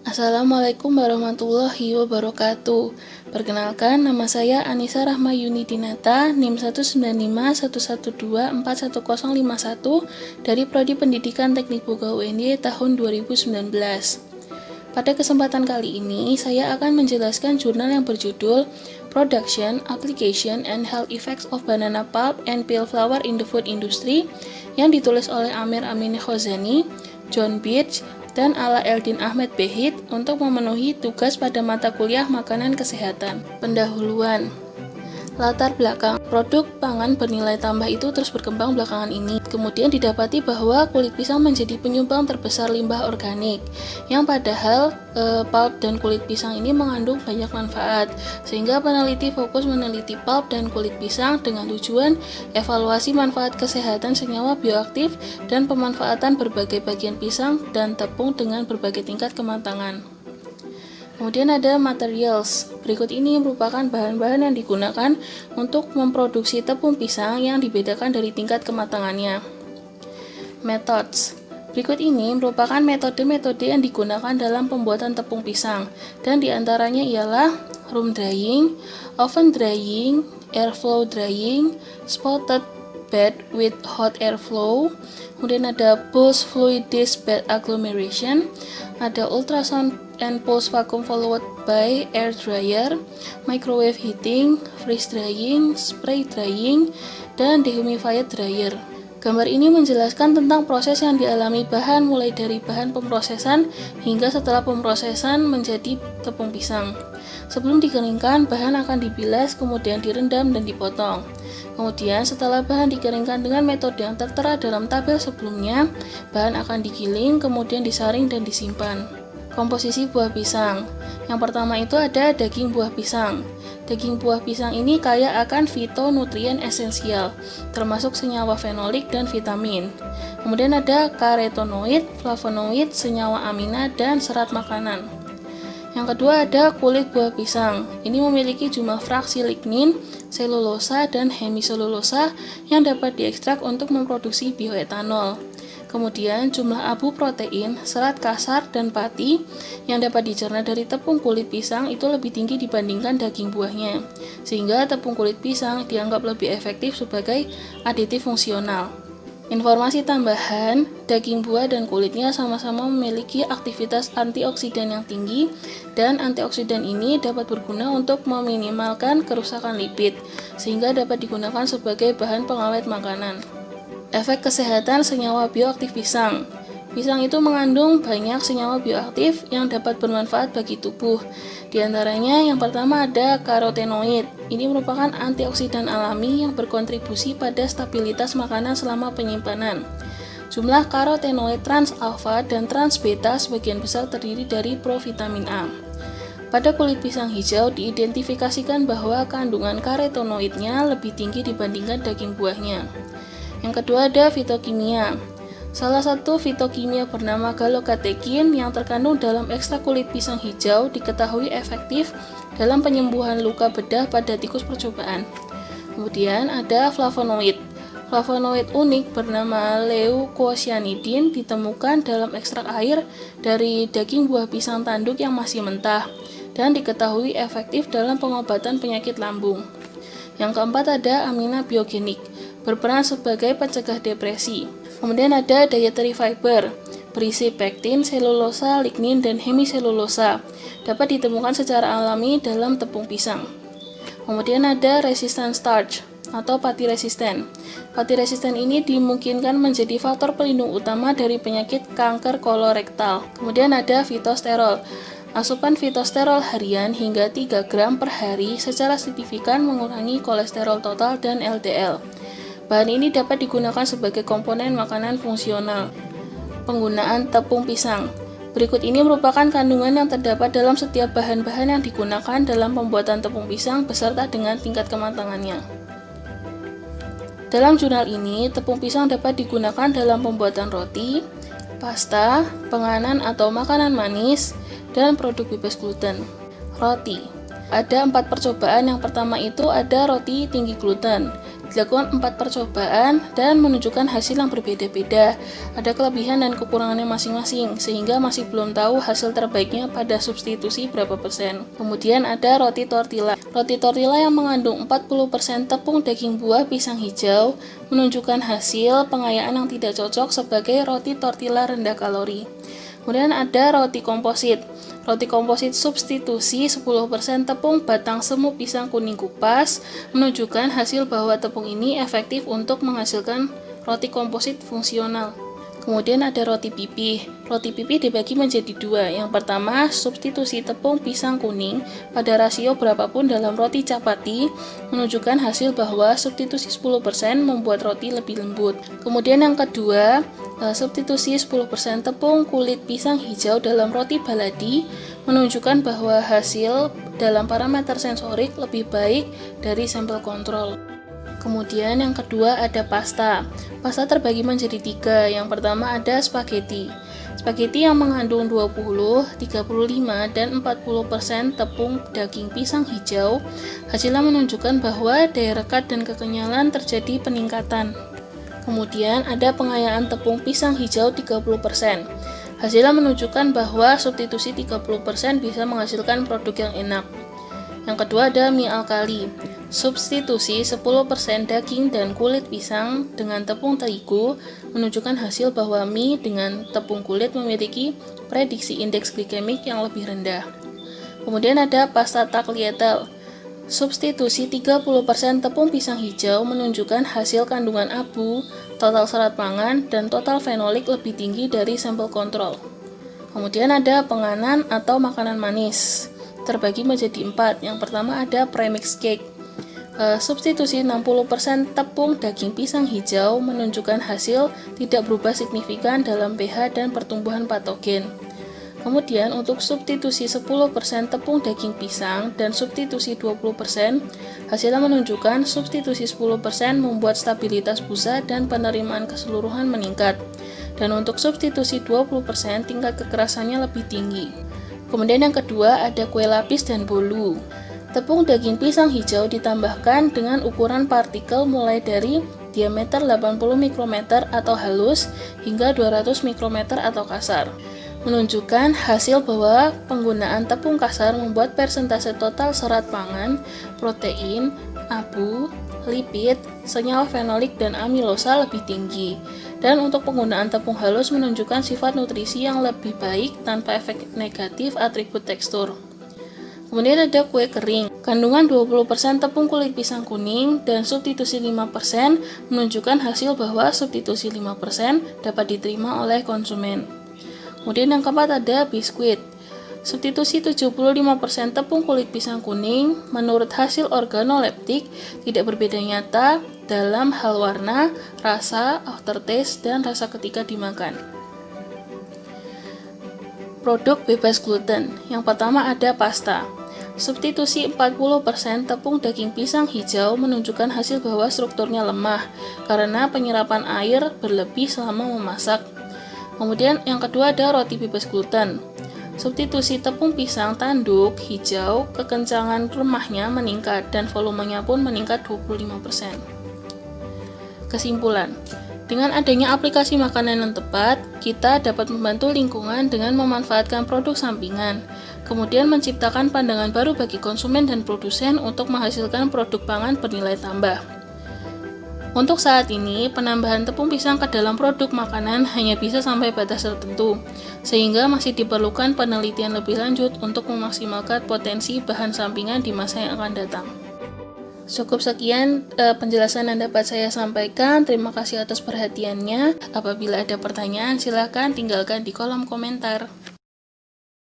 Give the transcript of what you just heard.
Assalamualaikum warahmatullahi wabarakatuh. Perkenalkan, nama saya Anissa Rahmayuni Dinata, NIM 19511241051 dari Prodi Pendidikan Teknik Boga UNY tahun 2019. Pada kesempatan kali ini, saya akan menjelaskan jurnal yang berjudul Production, Application, and Health Effects of Banana Pulp and Peel Flour in the Food Industry yang ditulis oleh Amir Amin Khozani, John Birch, dan Ala Eldin Ahmed Behit untuk memenuhi tugas pada mata kuliah Makanan Kesehatan. Pendahuluan. Latar belakang produk pangan bernilai tambah itu terus berkembang belakangan ini. Kemudian didapati bahwa kulit pisang menjadi penyumbang terbesar limbah organik, yang padahal pulp dan kulit pisang ini mengandung banyak manfaat, sehingga peneliti fokus meneliti pulp dan kulit pisang dengan tujuan evaluasi manfaat kesehatan senyawa bioaktif dan pemanfaatan berbagai bagian pisang dan tepung dengan berbagai tingkat kematangan. Kemudian ada materials. Berikut ini merupakan bahan-bahan yang digunakan untuk memproduksi tepung pisang yang dibedakan dari tingkat kematangannya. Methods. Berikut ini merupakan metode-metode yang digunakan dalam pembuatan tepung pisang, dan diantaranya ialah room drying, oven drying, airflow drying, spotted bed with hot airflow, kemudian ada pulse fluid disk bed agglomeration, ada ultrasound and pulse vacuum followed by air dryer, microwave heating, freeze drying, spray drying, dan dehumidified dryer. Gambar ini menjelaskan tentang proses yang dialami bahan mulai dari bahan pemrosesan hingga setelah pemrosesan menjadi tepung pisang. Sebelum dikeringkan, bahan akan dibilas, kemudian direndam dan dipotong. Kemudian setelah bahan dikeringkan dengan metode yang tertera dalam tabel sebelumnya, bahan akan digiling, kemudian disaring dan disimpan. Komposisi buah pisang. Yang pertama itu ada daging buah pisang. Daging buah pisang ini kaya akan fitonutrien esensial, termasuk senyawa fenolik dan vitamin. Kemudian ada karotenoid, flavonoid, senyawa amina, dan serat makanan. Yang kedua ada kulit buah pisang. Ini memiliki jumlah fraksi lignin, selulosa, dan hemiselulosa yang dapat diekstrak untuk memproduksi bioetanol. Kemudian jumlah abu protein, serat kasar, dan pati yang dapat dicerna dari tepung kulit pisang itu lebih tinggi dibandingkan daging buahnya, sehingga tepung kulit pisang dianggap lebih efektif sebagai aditif fungsional. Informasi tambahan, daging buah dan kulitnya sama-sama memiliki aktivitas antioksidan yang tinggi, dan antioksidan ini dapat berguna untuk meminimalkan kerusakan lipid, sehingga dapat digunakan sebagai bahan pengawet makanan. Efek kesehatan senyawa bioaktif pisang. Pisang itu mengandung banyak senyawa bioaktif yang dapat bermanfaat bagi tubuh. Di antaranya yang pertama ada karotenoid. Ini merupakan antioksidan alami yang berkontribusi pada stabilitas makanan selama penyimpanan. Jumlah karotenoid trans alfa dan trans beta sebagian besar terdiri dari provitamin A. Pada kulit pisang hijau diidentifikasikan bahwa kandungan karotenoidnya lebih tinggi dibandingkan daging buahnya. Yang kedua ada fitokimia. Salah satu fitokimia bernama galokatekin yang terkandung dalam ekstrak kulit pisang hijau diketahui efektif dalam penyembuhan luka bedah pada tikus percobaan. Kemudian ada flavonoid. Flavonoid unik bernama leucocyanidin ditemukan dalam ekstrak air dari daging buah pisang tanduk yang masih mentah dan diketahui efektif dalam pengobatan penyakit lambung. Yang keempat ada amina biogenik, berperan sebagai pencegah depresi. Kemudian ada dietary fiber, berisi pektin, selulosa, lignin, dan hemiselulosa. Dapat ditemukan secara alami dalam tepung pisang. Kemudian ada resistant starch atau pati resisten. Pati resisten ini dimungkinkan menjadi faktor pelindung utama dari penyakit kanker kolorektal. Kemudian ada fitosterol. Asupan fitosterol harian hingga 3 gram per hari secara signifikan mengurangi kolesterol total dan LDL. Bahan ini dapat digunakan sebagai komponen makanan fungsional. Penggunaan tepung pisang. Berikut ini merupakan kandungan yang terdapat dalam setiap bahan-bahan yang digunakan dalam pembuatan tepung pisang beserta dengan tingkat kematangannya. Dalam jurnal ini, tepung pisang dapat digunakan dalam pembuatan roti, pasta, penganan atau makanan manis, dan produk bebas gluten. Roti. Ada 4 percobaan. Yang pertama itu ada roti tinggi gluten. Dilakukan 4 percobaan dan menunjukkan hasil yang berbeda-beda. Ada kelebihan dan kekurangannya masing-masing, sehingga masih belum tahu hasil terbaiknya pada substitusi berapa persen. Kemudian ada roti tortilla. Roti tortilla yang mengandung 40% tepung daging buah pisang hijau menunjukkan hasil pengayaan yang tidak cocok sebagai roti tortilla rendah kalori. Kemudian ada roti komposit. Roti komposit substitusi 10% tepung batang semu pisang kuning kupas menunjukkan hasil bahwa tepung ini efektif untuk menghasilkan roti komposit fungsional. Kemudian ada roti pipih. Roti pipih dibagi menjadi 2. Yang pertama, substitusi tepung pisang kuning pada rasio berapapun dalam roti chapati menunjukkan hasil bahwa substitusi 10% membuat roti lebih lembut. Kemudian yang kedua, substitusi 10% tepung kulit pisang hijau dalam roti baladi menunjukkan bahwa hasil dalam parameter sensorik lebih baik dari sampel kontrol. Kemudian yang kedua ada pasta. Pasta terbagi menjadi 3. Yang pertama ada spaghetti. Spaghetti yang mengandung 20, 35, dan 40% tepung daging pisang hijau. Hasilnya menunjukkan bahwa daya rekat dan kekenyalan terjadi peningkatan. Kemudian ada pengayaan tepung pisang hijau 30%. Hasilnya menunjukkan bahwa substitusi 30% bisa menghasilkan produk yang enak. Yang kedua ada mie alkali. Substitusi 10% daging dan kulit pisang dengan tepung terigu menunjukkan hasil bahwa mie dengan tepung kulit memiliki prediksi indeks glikemik yang lebih rendah. Kemudian ada pasta tagliatelle. Substitusi 30% tepung pisang hijau menunjukkan hasil kandungan abu, total serat pangan, dan total fenolik lebih tinggi dari sampel kontrol. Kemudian ada penganan atau makanan manis. Terbagi menjadi 4. Yang pertama ada premix cake. Substitusi 60% tepung daging pisang hijau menunjukkan hasil tidak berubah signifikan dalam pH dan pertumbuhan patogen. Kemudian untuk substitusi 10% tepung daging pisang dan substitusi 20%, hasilnya menunjukkan substitusi 10% membuat stabilitas busa dan penerimaan keseluruhan meningkat. Dan untuk substitusi 20% tingkat kekerasannya lebih tinggi. Kemudian yang kedua ada kue lapis dan bolu. Tepung daging pisang hijau ditambahkan dengan ukuran partikel mulai dari diameter 80 mikrometer atau halus hingga 200 mikrometer atau kasar. Menunjukkan hasil bahwa penggunaan tepung kasar membuat persentase total serat pangan, protein, abu, lipid, senyawa fenolik, dan amilosa lebih tinggi. Dan untuk penggunaan tepung halus menunjukkan sifat nutrisi yang lebih baik tanpa efek negatif atribut tekstur. Kemudian ada kue kering. Kandungan 20% tepung kulit pisang kuning dan substitusi 5% menunjukkan hasil bahwa substitusi 5% dapat diterima oleh konsumen. Kemudian yang keempat ada biskuit. Substitusi 75% tepung kulit pisang kuning menurut hasil organoleptik tidak berbeda nyata dalam hal warna, rasa, aftertaste, dan rasa ketika dimakan. Produk bebas gluten. Yang pertama ada pasta. Substitusi 40% tepung daging pisang hijau menunjukkan hasil bahwa strukturnya lemah karena penyerapan air berlebih selama memasak. Kemudian yang kedua ada roti bebas gluten. Substitusi tepung pisang tanduk hijau, kekencangan remahnya meningkat dan volumenya pun meningkat 25%. Kesimpulan, dengan adanya aplikasi makanan yang tepat, kita dapat membantu lingkungan dengan memanfaatkan produk sampingan, kemudian menciptakan pandangan baru bagi konsumen dan produsen untuk menghasilkan produk pangan bernilai tambah. Untuk saat ini, penambahan tepung pisang ke dalam produk makanan hanya bisa sampai batas tertentu, sehingga masih diperlukan penelitian lebih lanjut untuk memaksimalkan potensi bahan sampingan di masa yang akan datang. Cukup sekian penjelasan yang dapat saya sampaikan. Terima kasih atas perhatiannya. Apabila ada pertanyaan, silakan tinggalkan di kolom komentar.